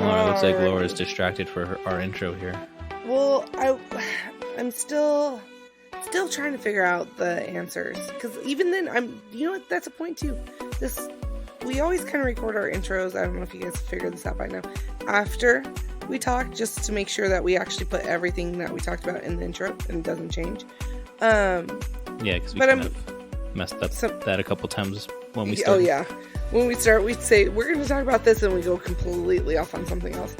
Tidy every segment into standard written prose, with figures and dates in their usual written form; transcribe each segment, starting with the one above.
It looks like Laura's Alrighty. distracted for our intro here. Well, I'm still trying to figure out the answers, because even then, you know what? That's a point too. We always kind of record our intros. I don't know if you guys figured this out by now. After we talk, just to make sure that we actually put everything that we talked about in the intro and it doesn't change. Yeah, because we kind of messed up that a couple times when we started. Oh yeah. When we start, we say we're going to talk about this, and we go completely off on something else.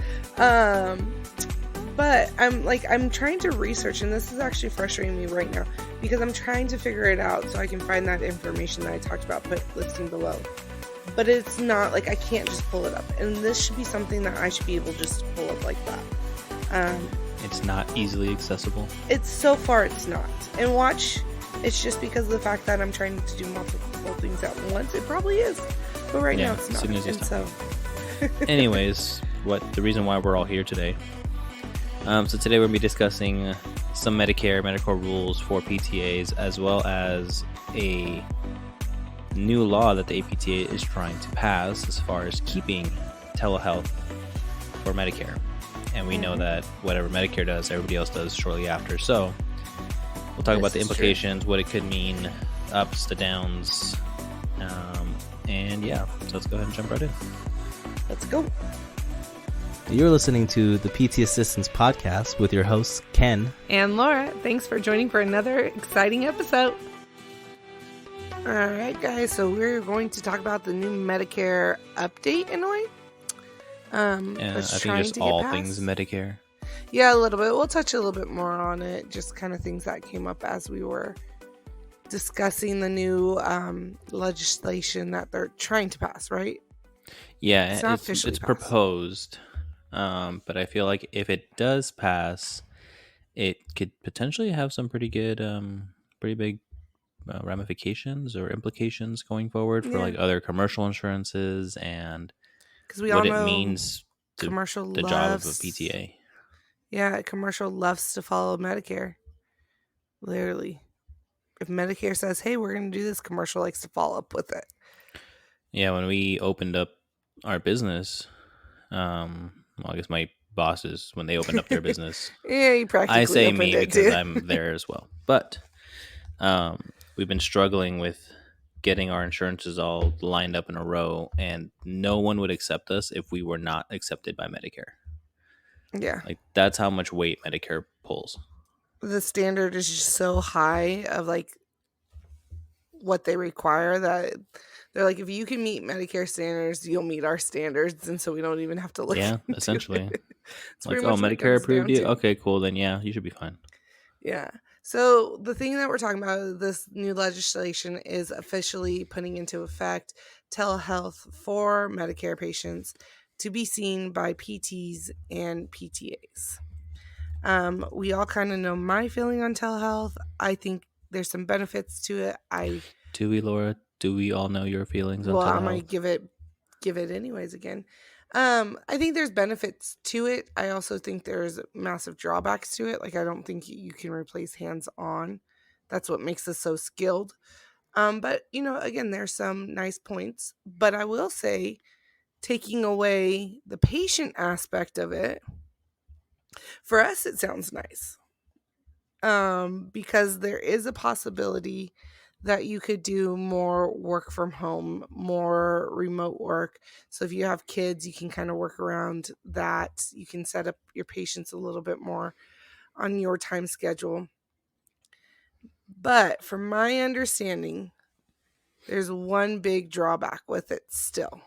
But I'm trying to research, and this is actually frustrating me right now, because I'm trying to figure it out so I can find that information that I talked about, listing below. But it's not, I can't just pull it up. And this should be something that I should be able just to pull up like that. It's not easily accessible. So far it's not. And watch, it's just because of the fact that I'm trying to do multiple things at once. It probably is. But right now it's not. As soon as you and stop. so Anyways, the reason why we're all here today. So today we're going to be discussing some Medicare rules for PTAs, as well as a new law that the APTA is trying to pass as far as keeping telehealth for Medicare. And we know that whatever Medicare does, everybody else does shortly after. So we'll talk about the implications, what it could mean, ups, the downs, and yeah, so let's go ahead and jump right in. let's go. You're listening to the PT Assistants Podcast with your hosts, Ken And Laura, thanks for joining for another exciting episode. Alright guys, so we're going to talk about the new Medicare update in a way. I think just all things Medicare. Yeah, a little bit. We'll touch a little bit more on it. Just kind of things that came up as we were discussing the new legislation that they're trying to pass, right? Yeah, it's proposed. But I feel like if it does pass, it could potentially have some pretty good, pretty big ramifications or implications going forward for other commercial insurances and what it means to the job of a PTA. Yeah, commercial loves to follow Medicare. Literally. If Medicare says, hey, we're going to do this, commercial likes to follow up with it. Yeah, when we opened up our business, I guess my bosses, when they opened up their business, yeah, you practically I say me because too. I'm there as well. But we've been struggling with getting our insurances all lined up in a row, and no one would accept us if we were not accepted by Medicare. Yeah. That's how much weight Medicare pulls. The standard is just so high of what they require that they're like, if you can meet Medicare standards, you'll meet our standards, and so we don't even have to look. Yeah, essentially. Medicare approved you? Okay, cool. Then yeah, you should be fine. Yeah. So the thing that we're talking about, this new legislation, is officially putting into effect telehealth for Medicare patients to be seen by PTs and PTAs. We all kind of know my feeling on telehealth. I think there's some benefits to it. Do we, Laura? Do we all know your feelings on telehealth? Well, I might give it anyways again. I think there's benefits to it. I also think there's massive drawbacks to it. I don't think you can replace hands-on. That's what makes us so skilled. But, again, there's some nice points. But I will say, taking away the patient aspect of it, for us, it sounds nice. Because there is a possibility that you could do more work from home, more remote work. So if you have kids, you can kind of work around that. You can set up your patients a little bit more on your time schedule. But from my understanding, there's one big drawback with it still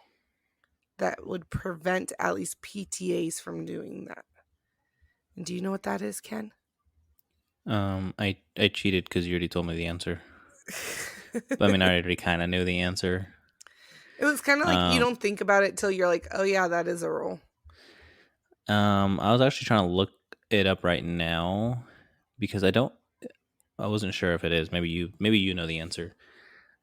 that would prevent at least PTAs from doing that. And do you know what that is, Ken? I cheated because you already told me the answer. But I already kind of knew the answer. It was kind of like you don't think about it till you're like, oh yeah, that is a rule. I was actually trying to look it up right now because I wasn't sure if it is. Maybe you know the answer.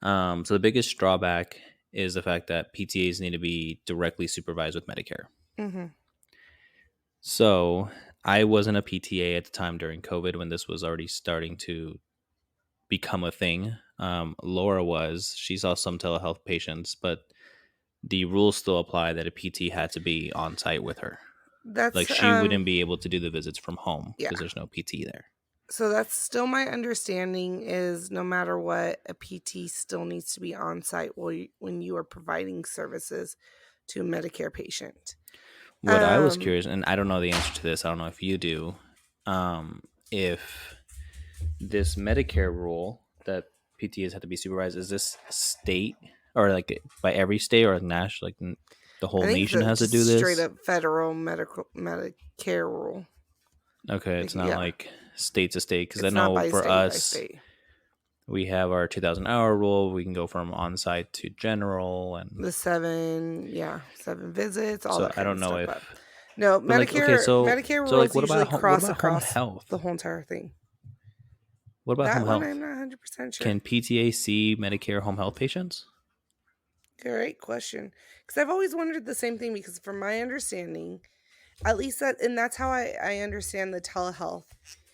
So the biggest drawback is the fact that PTAs need to be directly supervised with Medicare. Mm-hmm. So I wasn't a PTA at the time during COVID when this was already starting to become a thing. Laura was. She saw some telehealth patients, but the rules still apply that a PT had to be on site with her. That's Like she wouldn't be able to do the visits from home yeah. because there's no PT there. So that's still my understanding is no matter what, a PT still needs to be on site when you are providing services to a Medicare patient. What I was curious, and I don't know the answer to this, I don't know if you do, if this Medicare rule that PTAs have to be supervised, is this state or like by every state or national, like the whole I think nation has to just do this? straight up federal Medicare rule. Okay, it's not yeah. like state to state, because I It's not know by for state by us, state. we have our 2,000-hour rule. We can go from on-site to general, and The 7 visits, all so that I kind don't of know stuff. if But no, but like, Medicare okay, so Medicare so like, rules what usually about cross home across health? the whole entire thing. What about That home one health? I'm not 100% sure. Can PTA see Medicare home health patients? Great question. Because I've always wondered the same thing, because from my understanding, at least that's how I understand the telehealth,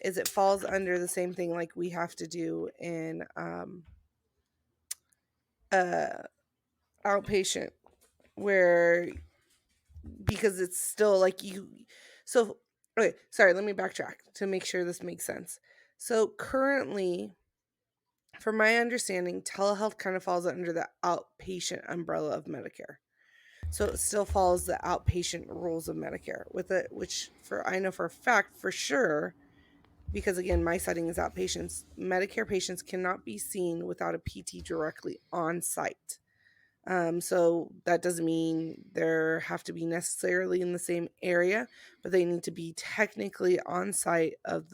is it falls under the same thing like we have to do in outpatient, where because it's still like you. So okay, sorry, let me backtrack to make sure this makes sense. So currently, from my understanding, telehealth kind of falls under the outpatient umbrella of Medicare. So it still follows the outpatient rules of Medicare with it, which I know for a fact, for sure, because again, my setting is outpatients. Medicare patients cannot be seen without a PT directly on site. So that doesn't mean they have to be necessarily in the same area, but they need to be technically on site of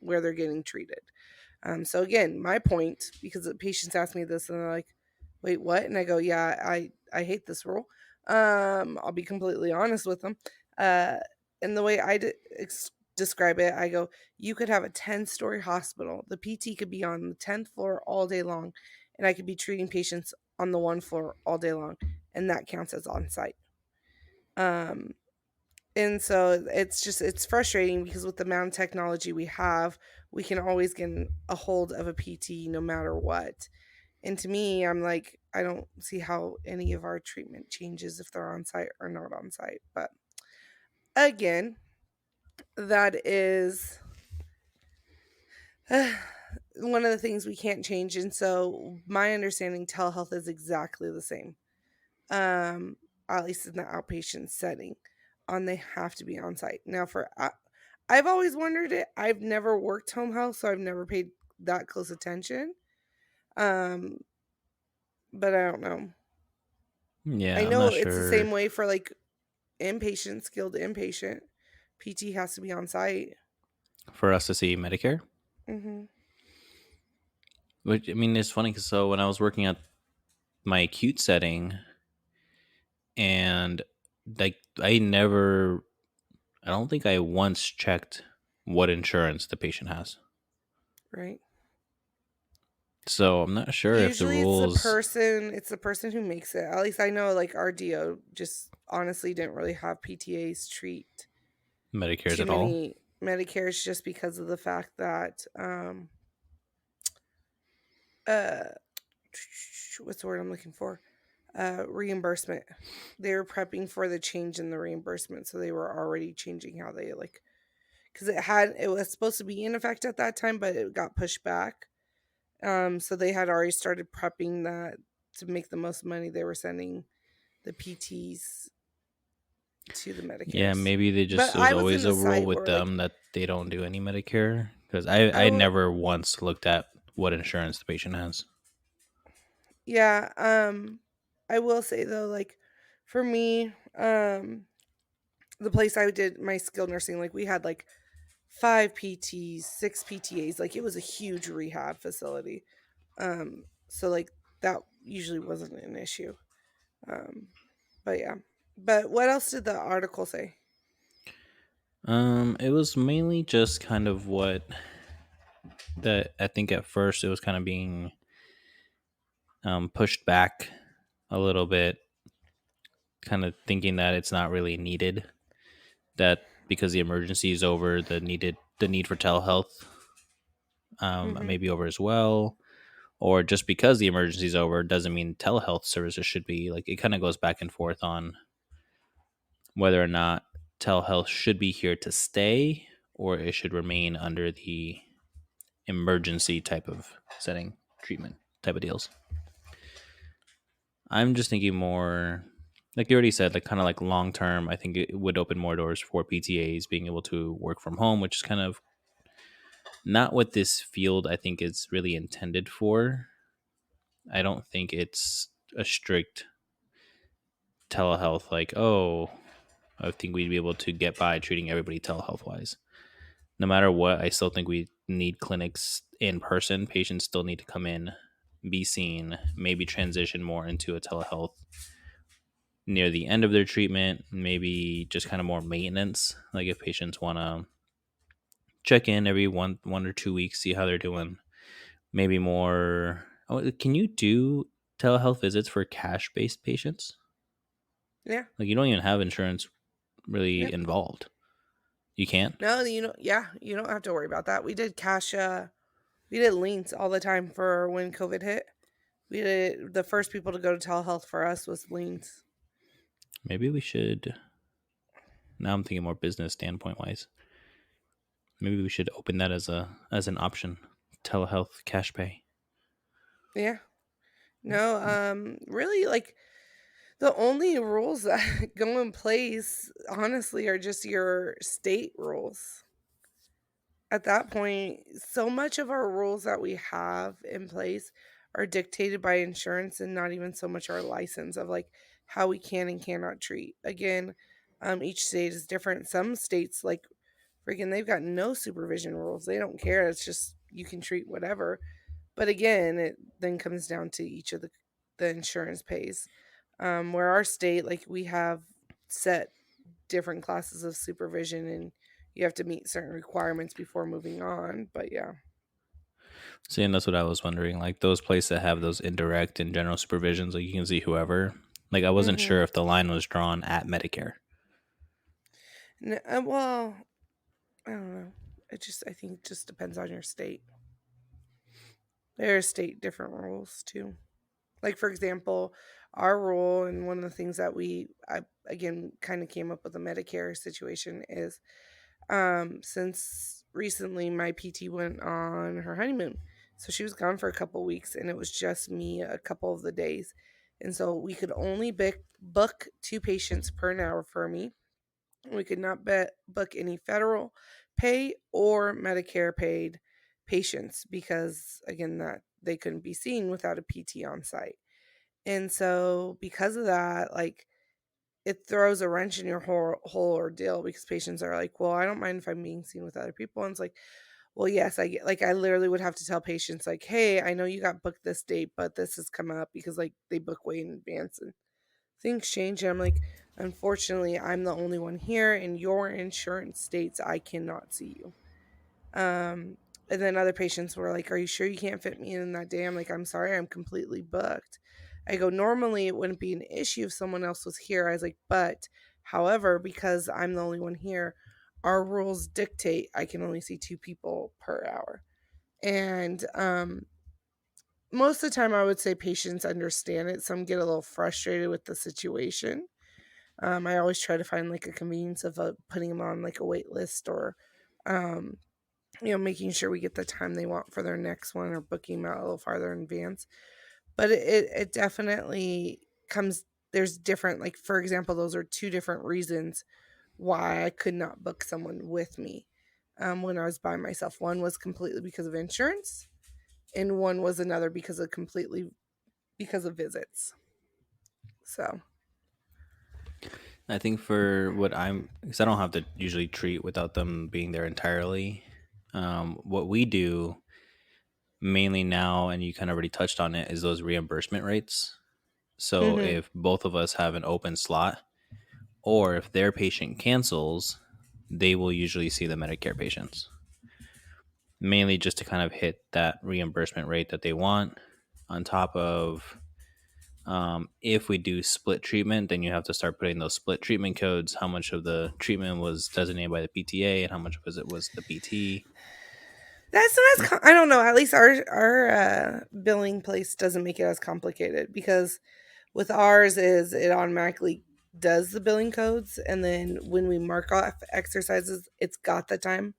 where they're getting treated. So again, my point, because the patients ask me this and they're like, wait, what? And I go, yeah, I hate this rule. I'll be completely honest with them. And the way I describe it, I go, you could have a 10-story hospital. The PT could be on the 10th floor all day long, and I could be treating patients on the 1 floor all day long, and that counts as on site. And so it's frustrating, because with the amount of technology we have, we can always get a hold of a PT no matter what. And to me, I'm like, I don't see how any of our treatment changes if they're on site or not on site. But again, that is one of the things we can't change. And so my understanding, telehealth is exactly the same. At least in the outpatient setting, they have to be on site. Now I've always wondered it. I've never worked home health, so I've never paid that close attention. But I don't know. Yeah, I I'm know not it's sure. the same way for like inpatient, skilled inpatient. PT has to be on site For us to see Medicare? Mm-hmm. Which, I mean, it's funny, because so when I was working at my acute setting, and like I don't think I once checked what insurance the patient has. Right. So I'm not sure if the Usually rules. it's the person who makes it. At least I know, like, our DO just honestly didn't really have PTAs treat Medicare's too at all. many Medicares, just because of the fact that what's the word I'm looking for? Reimbursement. They were prepping for the change in the reimbursement, so they were already changing how they because it was supposed to be in effect at that time, but it got pushed back. So they had already started prepping that to make the most money. They were sending the PTs to the Medicare. Yeah, maybe they just, it was always a rule with them that they don't do any Medicare, because I never once looked at what insurance the patient has. Yeah. I will say though, like, for me, the place I did my skilled nursing, like, we had like 5 PTs, 6 PTAs. Like, it was a huge rehab facility. So like that usually wasn't an issue. But yeah. But what else did the article say? It was mainly just kind of what that I think at first it was kind of being pushed back a little bit, kind of thinking that it's not really needed, that because the emergency is over, the need for telehealth maybe over as well, or just because the emergency is over doesn't mean telehealth services should be, like, it kind of goes back and forth on whether or not telehealth should be here to stay, or it should remain under the emergency type of setting, treatment type of deals. I'm just thinking more, like you already said, like kind of like long term. I think it would open more doors for PTAs being able to work from home, which is kind of not what this field I think is really intended for. I don't think it's a strict telehealth, like, oh, I think we'd be able to get by treating everybody telehealth wise. No matter what, I still think we need clinics in person. Patients still need to come in, be seen, maybe transition more into a telehealth near the end of their treatment, maybe just kind of more maintenance. Like if patients want to check in every one or 2 weeks, see how they're doing. Maybe more. Oh, can you do telehealth visits for cash based patients? Yeah. Like you don't even have insurance really Yeah. involved. You can't. No, you don't have to worry about that. We did cash. We did liens all the time for when COVID hit. We did the first people to go to telehealth for us was liens. Maybe we should. Now I'm thinking more business standpoint wise. Maybe we should open that as an option. Telehealth cash pay. Yeah. No, really, like the only rules that go in place, honestly, are just your state rules. At that point, so much of our rules that we have in place are dictated by insurance and not even so much our license of like how we can and cannot treat. Again, each state is different. Some states, like freaking, they've got no supervision rules. They don't care. It's just you can treat whatever. But again, it then comes down to each of the insurance pays. Where our state, like we have set different classes of supervision and you have to meet certain requirements before moving on. But yeah. See, and that's what I was wondering. Like those places that have those indirect and general supervisions, like you can see whoever. Like I wasn't Mm-hmm. sure if the line was drawn at Medicare. Well, I don't know. I think it just depends on your state. There are state different rules too. Like for example, our rule and one of the things that I again kind of came up with the Medicare situation is since recently my PT went on her honeymoon. So she was gone for a couple weeks and it was just me a couple of the days. And so we could only book 2 patients per an hour for me. We could not book any federal pay or Medicare paid patients because again that they couldn't be seen without a PT on site. And so because of that, like it throws a wrench in your whole ordeal because patients are like, well, I don't mind if I'm being seen with other people. And it's like, well, yes, I get, like, I literally would have to tell patients like, hey, I know you got booked this date, but this has come up because like they book way in advance and things change. And I'm like, unfortunately, I'm the only one here and your insurance states I cannot see you. Um, and then other patients were like, are you sure you can't fit me in that day? I'm like, I'm sorry, I'm completely booked. I go, normally it wouldn't be an issue if someone else was here. I was like, but however, because I'm the only one here, our rules dictate I can only see 2 people per hour. And most of the time, I would say patients understand it. Some get a little frustrated with the situation. I always try to find like a convenience of putting them on like a wait list or um, making sure we get the time they want for their next one or booking them out a little farther in advance. But it definitely comes, there's different, like, for example, those are 2 different reasons why I could not book someone with me when I was by myself. One was completely because of insurance, and one was another because of visits. So. I think for because I don't have to usually treat without them being there entirely. What we do mainly now, and you kind of already touched on it, is those reimbursement rates. So Mm-hmm. if both of us have an open slot, or if their patient cancels, they will usually see the Medicare patients. Mainly just to kind of hit that reimbursement rate that they want. On top of, if we do split treatment, then you have to start putting those split treatment codes. How much of the treatment was designated by the PTA, and how much of it was the PT. That's not as I don't know. At least our billing place doesn't make it as complicated because with ours is it automatically does the billing codes, and then when we mark off exercises, it's got the time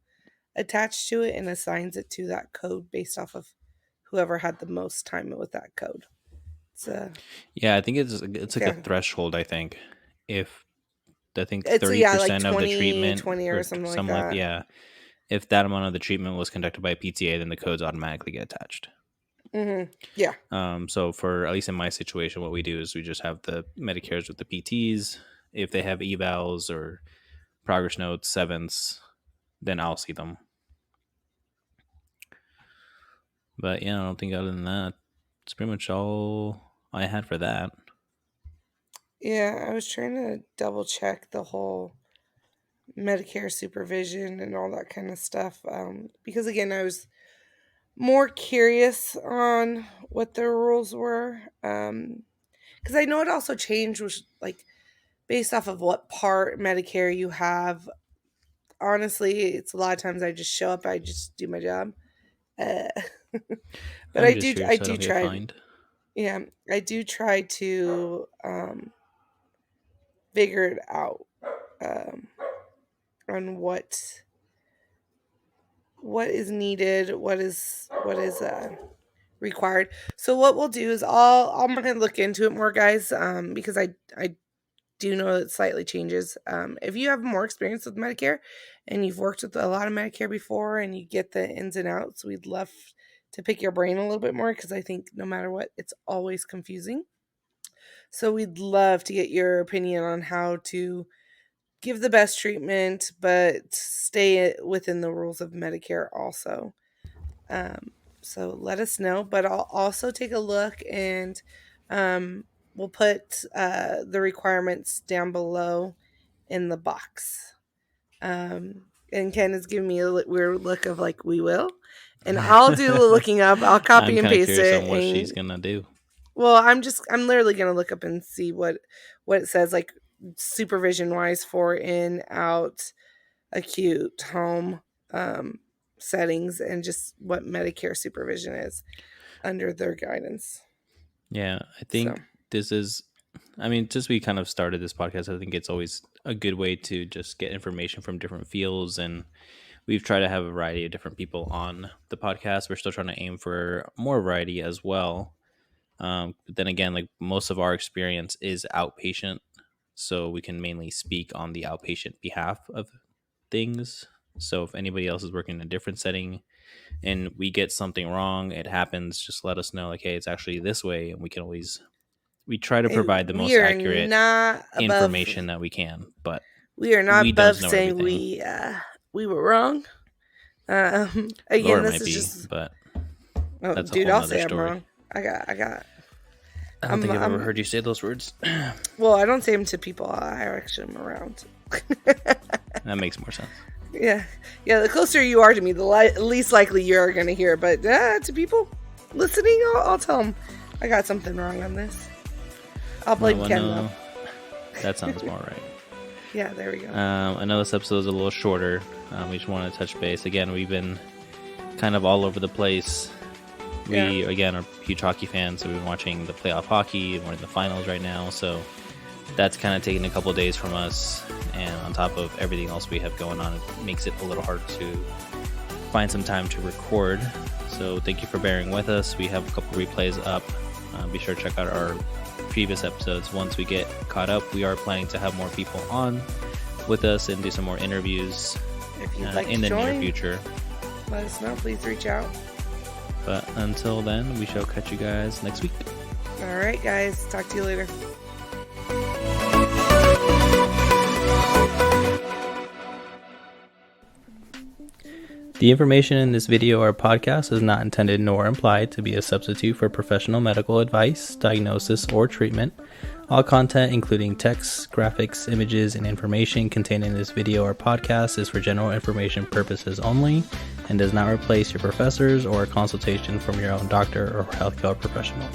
attached to it and assigns it to that code based off of whoever had the most time with that code. So Yeah, I think it's like yeah, a threshold. I think if I think it's 30% like of the 20, treatment 20 or something like something like that. yeah, if that amount of the treatment was conducted by a PTA, then the codes automatically get attached. Yeah. So for at least in my situation, what we do is we just have the Medicares with the PTs. If they have evals or progress notes, sevenths, then I'll see them. But yeah, I don't think other than that, it's pretty much all I had for that. Yeah, I was trying to double check the whole Medicare supervision and all that kind of stuff. Because again, I was more curious on what their rules were. Because I know it also changed, which like based off of what part Medicare you have. Honestly, it's a lot of times I just show up, I just do my job. But I'm I just do, here I so I do don't get try. fined. Yeah, I do try to figure it out on what is needed, what is required. So what we'll do is I'm gonna look into it more, guys, because I do know it slightly changes. If you have more experience with Medicare and you've worked with a lot of Medicare before and you get the ins and outs, we'd love to pick your brain a little bit more, because I think no matter what, it's always confusing. So we'd love to get your opinion on how to give the best treatment, but stay within the rules of Medicare also. So let us know, but I'll also take a look, and we'll put the requirements down below in the box. And Ken is giving me a weird look of like, we will. And I'll do the looking up. I'll copy I'm and kind of paste curious it. on what and, she's gonna do. Well, I'm literally gonna look up and see what it says, like supervision wise for in, out, acute, home settings, and just what Medicare supervision is under their guidance. Yeah, I think So. this is, I mean, since we kind of started this podcast, I think it's always a good way to just get information from different fields. And we've tried to have a variety of different people on the podcast. We're still trying to aim for more variety as well. But then again, like most of our experience is outpatient. So we can mainly speak on the outpatient behalf of things. So if anybody else is working in a different setting and we get something wrong, it happens, just let us know, like, hey, it's actually this way. And we try to provide the most accurate information that we can, but we are not above saying everything. we were wrong. Again, Laura this might is be, just, but that's dude, I'll say story. I'm wrong. I don't think I've ever heard you say those words. Well, I don't say them to people I actually am around. That makes more sense. Yeah. The closer you are to me, the least likely you're going to hear. But to people listening, I'll tell them I got something wrong on this. I'll blame Ken, though. That sounds more right. Yeah, there we go. I know this episode is a little shorter. We just want to touch base. Again, we've been kind of all over the place. We, again, are huge hockey fans, so we've been watching the playoff hockey, and we're in the finals right now, so that's kind of taken a couple days from us, and on top of everything else we have going on, it makes it a little hard to find some time to record. So thank you for bearing with us. We have a couple replays up. Be sure to check out our previous episodes. Once we get caught up, we are planning to have more people on with us and do some more interviews if you'd like in the join, near future. Let us know. Please reach out. But until then, we shall catch you guys next week. All right, guys. Talk to you later. The information in this video or podcast is not intended nor implied to be a substitute for professional medical advice, diagnosis, or treatment. All content, including text, graphics, images, and information contained in this video or podcast is for general information purposes only and does not replace your professors or a consultation from your own doctor or healthcare professional.